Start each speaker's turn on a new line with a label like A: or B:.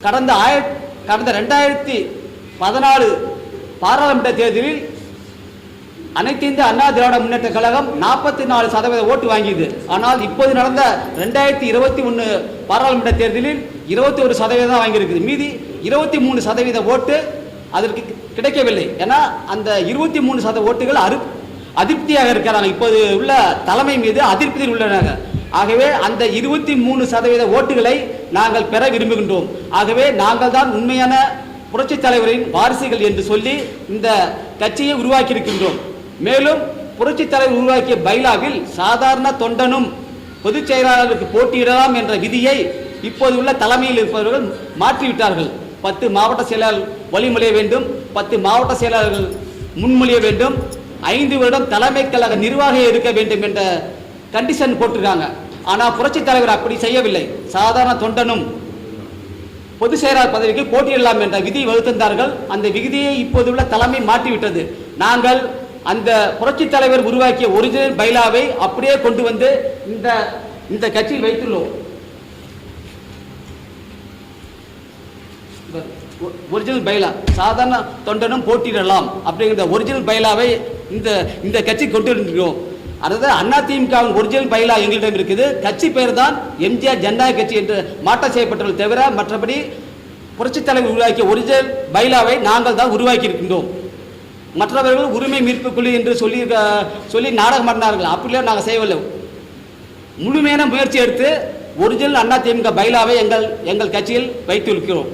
A: கடந்த 2014 பாராளுமன்ற தேர்தலில் அனைத்து இந்திய அண்ணா திராவிட முன்னேற்ற கழகம் 44% ஓட்டு வாங்கியது. ஆனால் இப்போது நடந்த 2021 பாராளுமன்ற தேர்தலில் 21% வாங்கியிருக்குது. மீதி 23% ஓட்டு அதற்கு கிடைக்கவில்லை. ஏன்னா அந்த 23% ஓட்டுகள் அதிருப்தியாக இருக்கிறாங்க. இப்போது உள்ள தலைமை மீது அதிருப்தியில் உள்ளனர். ஆகவே அந்த 23% ஓட்டுகளை நாங்கள் பெற விரும்புகின்றோம். ஆகவே நாங்கள் தான் உண்மையான புரட்சி தலைவரின் வாரிசுகள் என்று சொல்லி இந்த கட்சியை உருவாக்கி இருக்கின்றோம். மேலும் புரட்சி தலைவர் உருவாக்கிய பைலாவில் சாதாரண தொண்டனும் பொதுச் செயலாளருக்கு போட்டியிடலாம் என்ற விதியை இப்போது உள்ள தலைமையில் இருப்பவர்கள் மாற்றிவிட்டார்கள். 10 மாவட்ட செயலாளர்கள் வழிமொழிய வேண்டும், 10 மாவட்ட செயலாளர்கள் முன்மொழிய வேண்டும், 5 வருடம் தலைமை கழக நிர்வாகம் இருக்க வேண்டும் என்ற கண்டிஷன் போட்டிருக்காங்க. ஆனால் புரட்சி தலைவர் அப்படி செய்யவில்லை. சாதாரண தொண்டனும் பொதுச் செயலாளர் பதவிக்கு போட்டியிடலாம் என்ற விதியை வகுத்திருந்தார்கள். அந்த விதியை இப்போது உள்ள தலைமை மாற்றிவிட்டது. நாங்கள் அந்த புரட்சி தலைவர் உருவாக்கிய ஒரிஜினல் பைலாவை அப்படியே கொண்டு வந்து இந்த கட்சியில் வைத்துள்ளோம். ஒரிஜினல் பைலா சாதாரண தொண்டனும் போட்டியிடலாம் அப்படிங்கிற ஒரிஜினல் பைலாவை இந்த கட்சி கொண்டு இருக்கிறோம். அதாவது அதிமுக ஒரிஜினல் பைலா எங்களிடம் இருக்குது. கட்சி பெயர் தான் எம்ஜிஆர் ஜனநாயக கட்சி என்று மாற்றம் செய்யப்பட்டவர்கள் தவிர மற்றபடி புரட்சித் தலைவர் உருவாக்கிய ஒரிஜினல் பைலாவை நாங்கள் தான் உருவாக்கி இருக்கின்றோம். மற்றவர்கள் உரிமை மீட்பு குழு என்று சொல்லி நாடகம் பண்ணார்கள். அப்படிலாம் நாங்கள் செய்யவில்லை. முழுமையான முயற்சி எடுத்து ஒரிஜினல் அதிமுக பைலாவை எங்கள் கட்சியில் வைத்து இருக்கிறோம்.